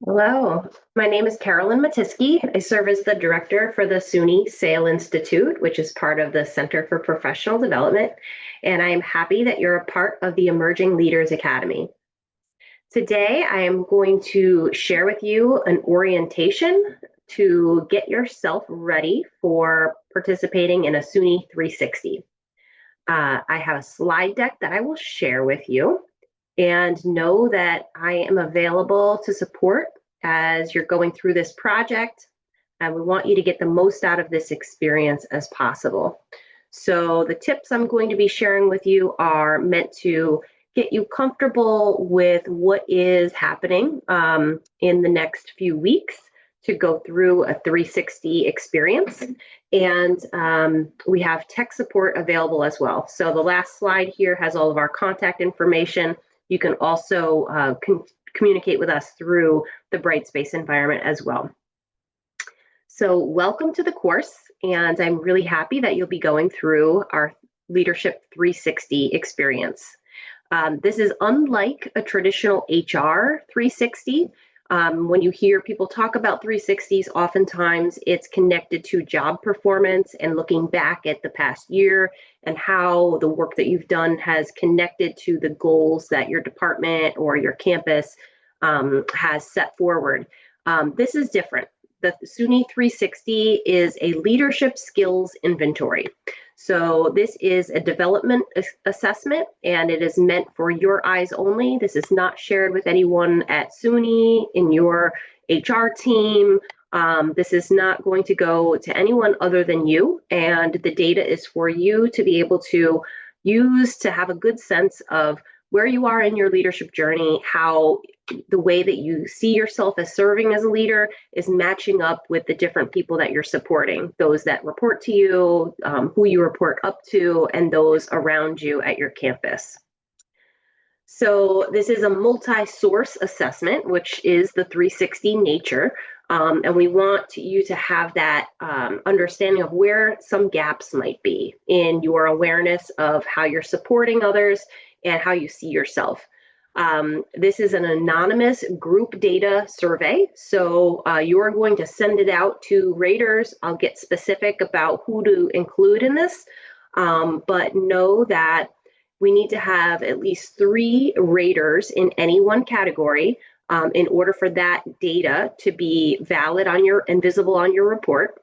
Hello, my name is Carolyn Matiski. I serve as the director for the SUNY SAIL Institute, which is part of the Center for Professional Development, and I am happy that you're a part of the Emerging Leaders Academy. Today, I am going to share with you an orientation to get yourself ready for participating in a SUNY 360. I have a slide deck that I will share with you, and know that I am available to support as you're going through this project. And we want you to get the most out of this experience as possible. So the tips I'm going to be sharing with you are meant to get you comfortable with what is happening in the next few weeks to go through a 360 experience. And we have tech support available as well. So the last slide here has all of our contact information. You can also communicate with us through the Brightspace environment as well. So welcome to the course, and I'm really happy that you'll be going through our Leadership 360 experience. This is unlike a traditional HR 360. When you hear people talk about 360s, oftentimes it's connected to job performance and looking back at the past year and how the work that you've done has connected to the goals that your department or your campus has set forward. This is different. The SUNY 360 is a leadership skills inventory. So this is a development assessment, and it is meant for your eyes only. This is not shared with anyone at SUNY, in your HR team. This is not going to go to anyone other than you, and the data is for you to be able to use to have a good sense of where you are in your leadership journey, how the way that you see yourself as serving as a leader is matching up with the different people that you're supporting, those that report to you, who you report up to, and those around you at your campus. So this is a multi-source assessment, which is the 360 nature. And we want you to have that understanding of where some gaps might be in your awareness of how you're supporting others and how you see yourself. This is an anonymous group data survey. So you're going to send it out to raters. I'll get specific about who to include in this, but know that we need to have at least 3 raters in any one category in order for that data to be valid on your and visible on your report.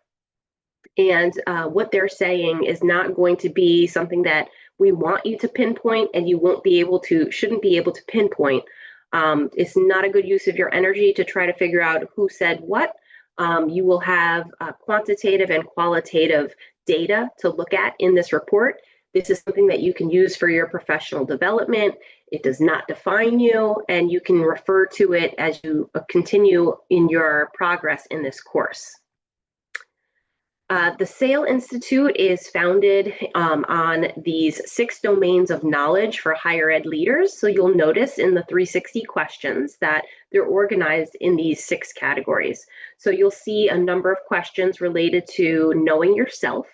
And what they're saying is not going to be something that we want you to pinpoint, and you shouldn't be able to pinpoint. It's not a good use of your energy to try to figure out who said what. You will have quantitative and qualitative data to look at in this report. This is something that you can use for your professional development. It does not define you, and you can refer to it as you continue in your progress in this course. The SAIL Institute is founded on these 6 domains of knowledge for higher ed leaders. So you'll notice in the 360 questions that they're organized in these 6 categories. So you'll see a number of questions related to knowing yourself,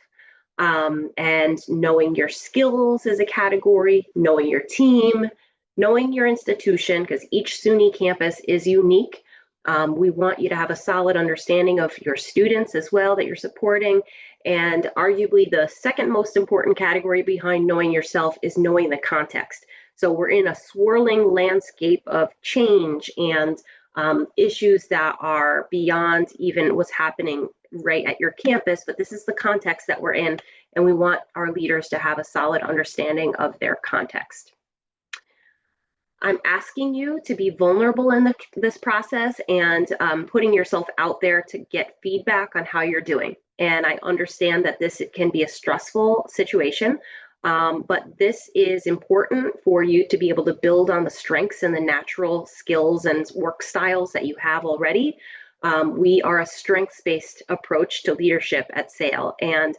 and knowing your skills as a category, knowing your team, knowing your institution, because each SUNY campus is unique. We want you to have a solid understanding of your students as well that you're supporting. And arguably the second most important category behind knowing yourself is knowing the context. So we're in a swirling landscape of change and issues that are beyond even what's happening right at your campus, but this is the context that we're in, and we want our leaders to have a solid understanding of their context. I'm asking you to be vulnerable in this process and putting yourself out there to get feedback on how you're doing. And I understand that this can be a stressful situation, but this is important for you to be able to build on the strengths and the natural skills and work styles that you have already. We are a strengths-based approach to leadership at SAIL, and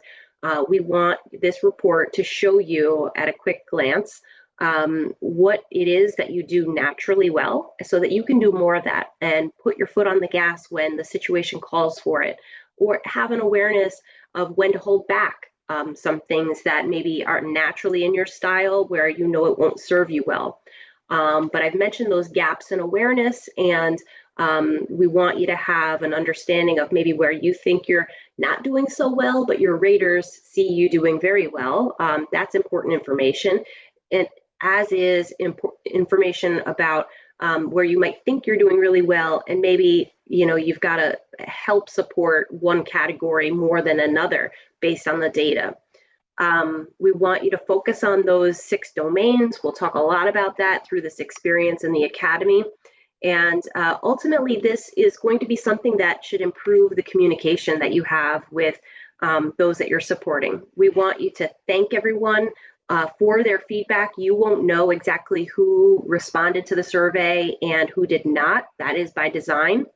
we want this report to show you at a quick glance what it is that you do naturally well, so that you can do more of that and put your foot on the gas when the situation calls for it, or have an awareness of when to hold back some things that maybe aren't naturally in your style where you know it won't serve you well. But I've mentioned those gaps in awareness, and We want you to have an understanding of maybe where you think you're not doing so well, but your raters see you doing very well. That's important information. And as is information about where you might think you're doing really well, and maybe you've got to help support one category more than another based on the data. We want you to focus on those 6 domains. We'll talk a lot about that through this experience in the academy. And ultimately, this is going to be something that should improve the communication that you have with those that you're supporting. We want you to thank everyone for their feedback. You won't know exactly who responded to the survey and who did not. That is by design.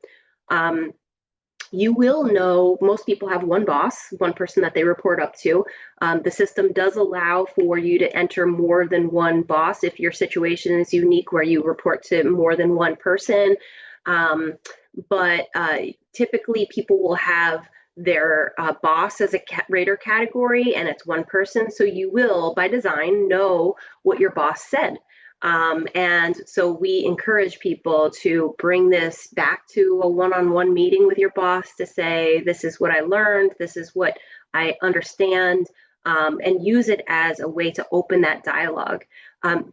You will know most people have one boss, one person that they report up to. The system does allow for you to enter more than one boss if your situation is unique where you report to more than one person. But typically people will have their boss as a rater category, and it's one person. So you will, by design, know what your boss said. And so we encourage people to bring this back to a one-on-one meeting with your boss to say, this is what I learned, this is what I understand, and use it as a way to open that dialogue.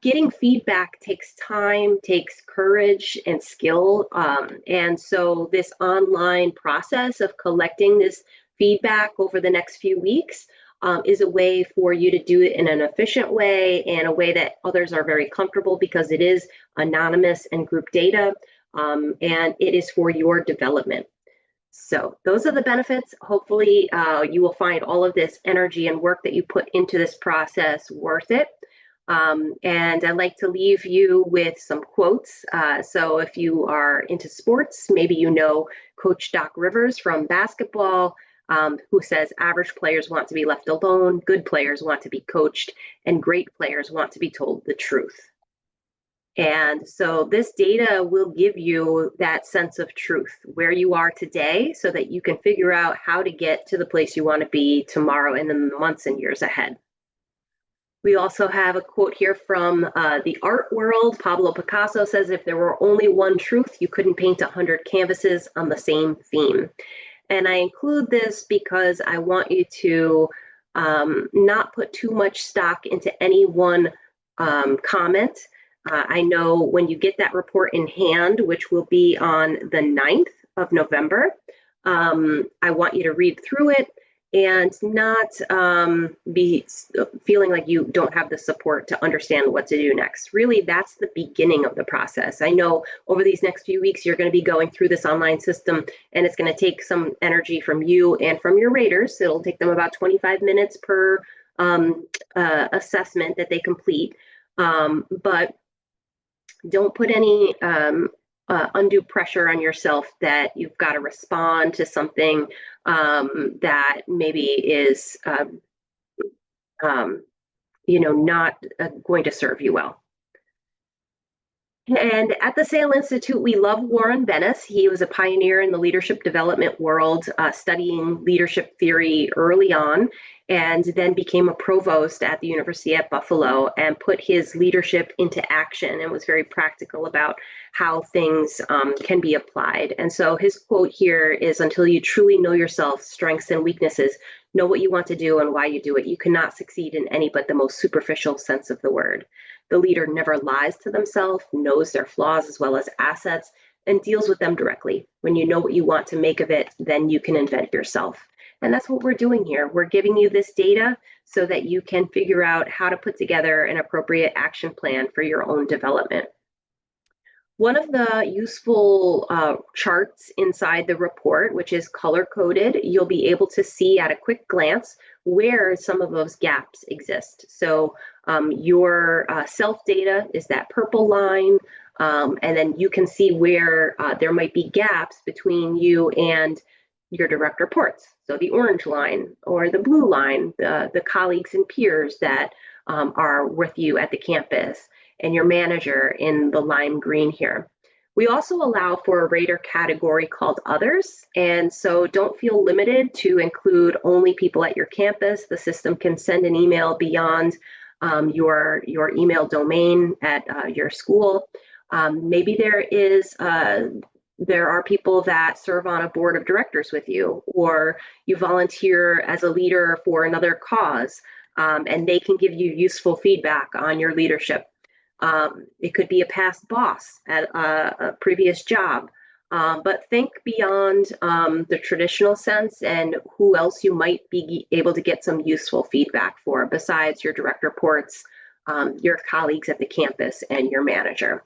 Getting feedback takes time, takes courage and skill. And so this online process of collecting this feedback over the next few weeks is a way for you to do it in an efficient way and a way that others are very comfortable, because it is anonymous and group data, and it is for your development. So those are the benefits. Hopefully you will find all of this energy and work that you put into this process worth it. And I'd like to leave you with some quotes. So if you are into sports, maybe you know Coach Doc Rivers from basketball, who says average players want to be left alone, good players want to be coached, and great players want to be told the truth. And so this data will give you that sense of truth, where you are today, so that you can figure out how to get to the place you want to be tomorrow and in the months and years ahead. We also have a quote here from the art world. Pablo Picasso says, if there were only one truth, you couldn't paint 100 canvases on the same theme. And I include this because I want you to not put too much stock into any one comment. I know when you get that report in hand, which will be on the 9th of November, I want you to read through it and not be feeling like you don't have the support to understand what to do next. Really, that's the beginning of the process. I know over these next few weeks, you're going to be going through this online system, and it's going to take some energy from you and from your raters. It'll take them about 25 minutes per assessment that they complete. But don't put any undue pressure on yourself that you've got to respond to something that maybe is, not going to serve you well. And at the SAIL Institute, we love Warren Bennis. He was a pioneer in the leadership development world, studying leadership theory early on, and then became a provost at the University at Buffalo and put his leadership into action and was very practical about how things can be applied. And so his quote here is, until you truly know yourself, strengths and weaknesses, know what you want to do and why you do it, you cannot succeed in any but the most superficial sense of the word. The leader never lies to themselves, knows their flaws as well as assets, and deals with them directly. When you know what you want to make of it, then you can invent yourself. And that's what we're doing here. We're giving you this data so that you can figure out how to put together an appropriate action plan for your own development. One of the useful charts inside the report, which is color-coded, you'll be able to see at a quick glance where some of those gaps exist. So your self-data is that purple line, and then you can see where there might be gaps between you and your direct reports. So the orange line or the blue line, the colleagues and peers that are with you at the campus, and your manager in the lime green here. We also allow for a rater category called others. And so don't feel limited to include only people at your campus. The system can send an email beyond your email domain at your school. Maybe there is there are people that serve on a board of directors with you, or you volunteer as a leader for another cause, and they can give you useful feedback on your leadership. It could be a past boss at a previous job. But think beyond the traditional sense and who else you might be able to get some useful feedback for besides your direct reports, your colleagues at the campus, and your manager.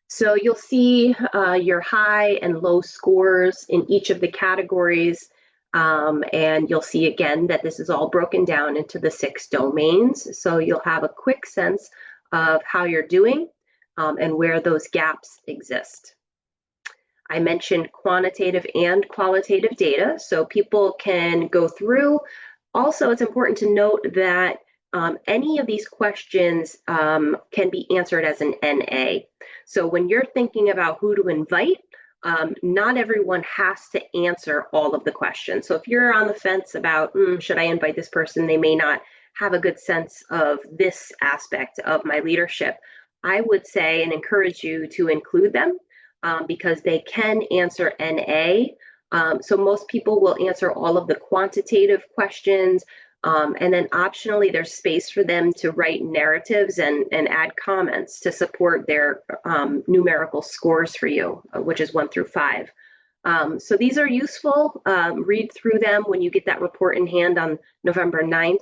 So you'll see your high and low scores in each of the categories. And you'll see again that this is all broken down into the 6 domains. So you'll have a quick sense of how you're doing and where those gaps exist. I mentioned quantitative and qualitative data, so people can go through. Also, it's important to note that any of these questions can be answered as an NA. So when you're thinking about who to invite, not everyone has to answer all of the questions. So if you're on the fence about, should I invite this person? They may not have a good sense of this aspect of my leadership. I would say and encourage you to include them because they can answer NA. So most people will answer all of the quantitative questions. And then optionally, there's space for them to write narratives and add comments to support their numerical scores for you, which is 1 through 5. So these are useful. Read through them when you get that report in hand on November 9th.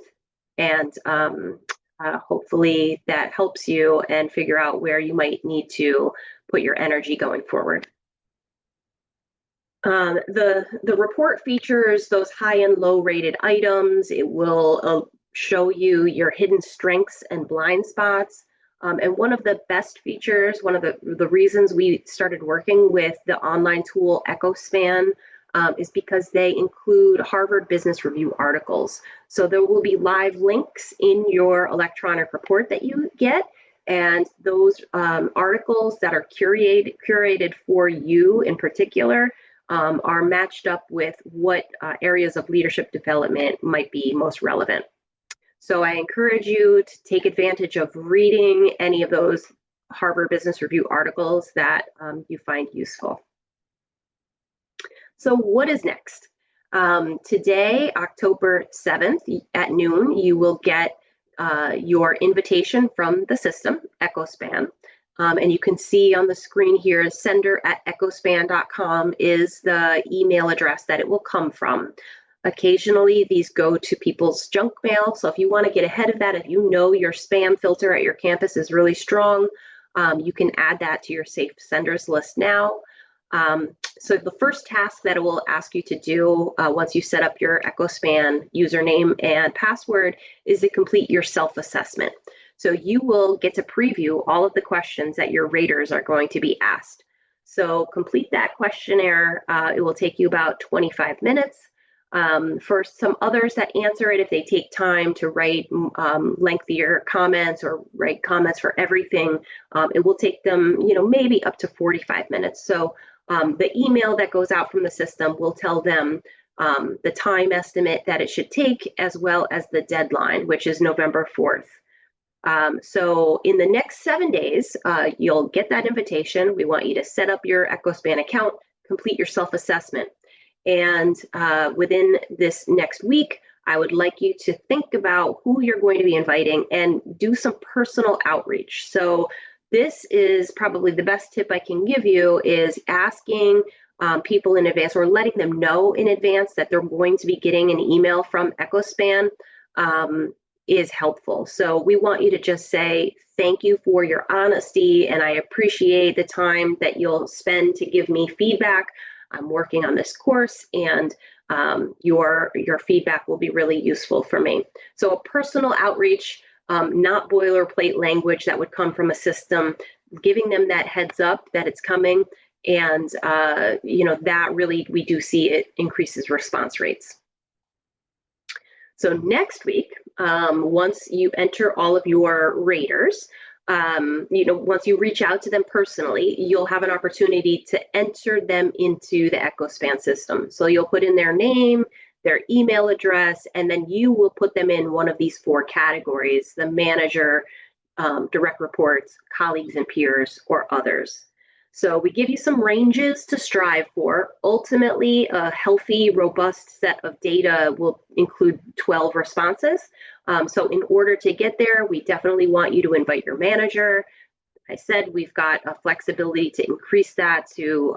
And hopefully that helps you and figure out where you might need to put your energy going forward. The report features those high and low rated items. It will show you your hidden strengths and blind spots. And one of the best features, one of the reasons we started working with the online tool EchoSpan is because they include Harvard Business Review articles. So there will be live links in your electronic report that you get. And those articles that are curated for you in particular are matched up with what areas of leadership development might be most relevant. So I encourage you to take advantage of reading any of those Harvard Business Review articles that you find useful. So what is next? Today, October 7th at noon, you will get your invitation from the system, EchoSpan. And you can see on the screen here, sender@echospan.com is the email address that it will come from. Occasionally, these go to people's junk mail. So if you want to get ahead of that, if you know your spam filter at your campus is really strong, you can add that to your safe senders list now. So the first task that it will ask you to do once you set up your EchoSpan username and password is to complete your self-assessment. So you will get to preview all of the questions that your raters are going to be asked. So complete that questionnaire. It will take you about 25 minutes. For some others that answer it, if they take time to write lengthier comments or write comments for everything, it will take them, maybe up to 45 minutes. So the email that goes out from the system will tell them the time estimate that it should take, as well as the deadline, which is November 4th. So in the next 7 days, you'll get that invitation. We want you to set up your EchoSpan account, complete your self-assessment. And within this next week, I would like you to think about who you're going to be inviting and do some personal outreach. So this is probably the best tip I can give you is asking people in advance or letting them know in advance that they're going to be getting an email from EchoSpan is helpful. So we want you to just say, thank you for your honesty, and I appreciate the time that you'll spend to give me feedback. I'm working on this course, and your feedback will be really useful for me. So a personal outreach, not boilerplate language that would come from a system, giving them that heads up that it's coming, and that really, we do see it increases response rates. So next week, once you enter all of your raters, once you reach out to them personally, you'll have an opportunity to enter them into the EchoSpan system. So you'll put in their name, their email address, and then you will put them in one of these 4 categories: the manager, direct reports, colleagues and peers, or others. So we give you some ranges to strive for. Ultimately, a healthy, robust set of data will include 12 responses. So in order to get there, we definitely want you to invite your manager. I said we've got a flexibility to increase that to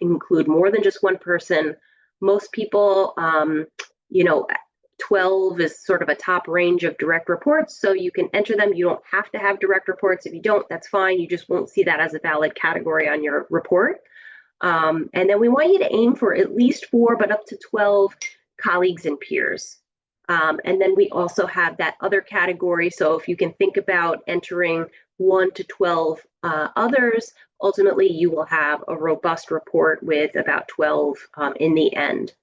include more than just one person. Most people, 12 is sort of a top range of direct reports, so you can enter them. You don't have to have direct reports. If you don't, that's fine. You just won't see that as a valid category on your report. And then we want you to aim for at least 4, but up to 12 colleagues and peers. And then we also have that other category. So if you can think about entering 1 to 12 others, ultimately you will have a robust report with about 12 in the end.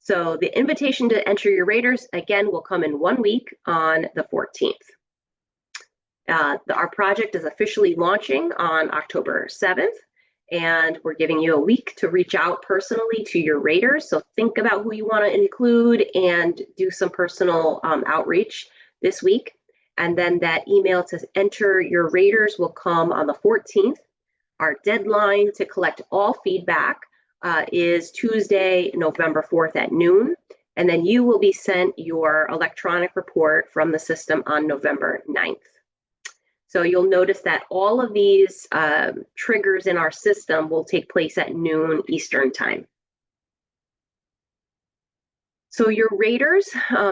So the invitation to enter your raters, again, will come in 1 week on the 14th. Our project is officially launching on October 7th. And we're giving you a week to reach out personally to your raters. So think about who you want to include and do some personal outreach this week. And then that email to enter your raters will come on the 14th. Our deadline to collect all feedback is Tuesday, November 4th at noon. And then you will be sent your electronic report from the system on November 9th. So you'll notice that all of these triggers in our system will take place at noon Eastern time. So your raters,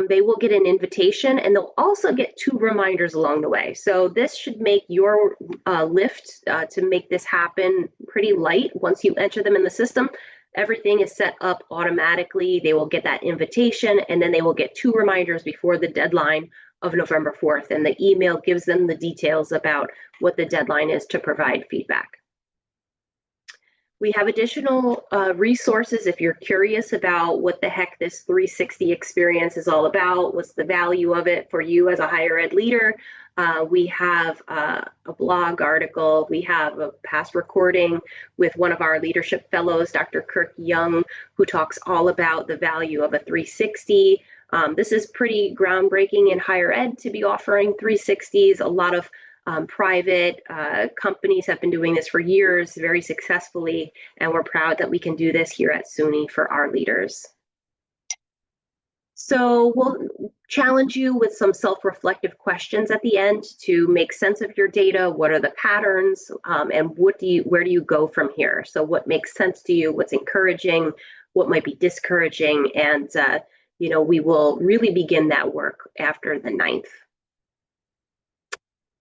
they will get an invitation and they'll also get 2 reminders along the way. So this should make your lift to make this happen pretty light. Once you enter them in the system, everything is set up automatically. They will get that invitation and then they will get 2 reminders before the deadline of November 4th, and the email gives them the details about what the deadline is to provide feedback. We have additional resources if you're curious about what the heck this 360 experience is all about, what's the value of it for you as a higher ed leader. We have a blog article, we have a past recording with one of our leadership fellows, Dr. Kirk Young, who talks all about the value of a 360. This is pretty groundbreaking in higher ed to be offering 360s. A lot of private companies have been doing this for years very successfully, and we're proud that we can do this here at SUNY for our leaders. So we'll challenge you with some self-reflective questions at the end to make sense of your data. What are the patterns, and where do you go from here? So what makes sense to you, what's encouraging, what might be discouraging, and we will really begin that work after the 9th.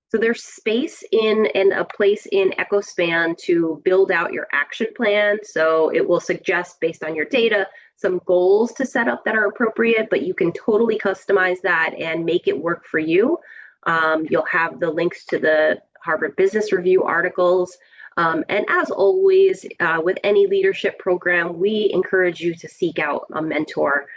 So there's space and a place in EchoSpan to build out your action plan. So it will suggest, based on your data, some goals to set up that are appropriate, but you can totally customize that and make it work for you. You'll have the links to the Harvard Business Review articles. And as always, with any leadership program, we encourage you to seek out a mentor.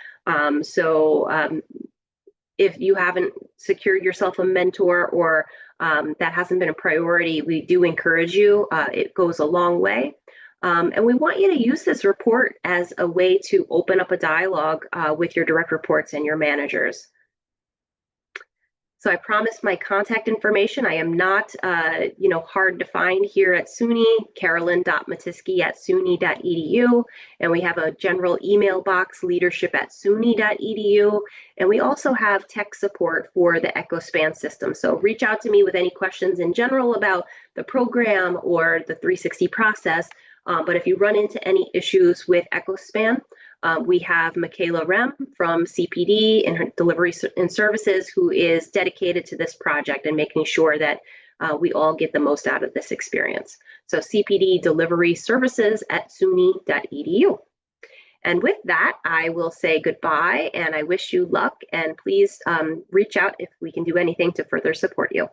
If you haven't secured yourself a mentor or that hasn't been a priority, we do encourage you. It goes a long way. And we want you to use this report as a way to open up a dialogue with your direct reports and your managers. So I promised my contact information. I am not, hard to find here at SUNY, carolyn.matisky@suny.edu. And we have a general email box, leadership@suny.edu. And we also have tech support for the EchoSpan system. So reach out to me with any questions in general about the program or the 360 process. But if you run into any issues with EchoSpan, we have Michaela Rem from CPD and her Delivery and Services, who is dedicated to this project and making sure that we all get the most out of this experience. So CPD Delivery Services at suny.edu. And with that, I will say goodbye and I wish you luck, and please reach out if we can do anything to further support you.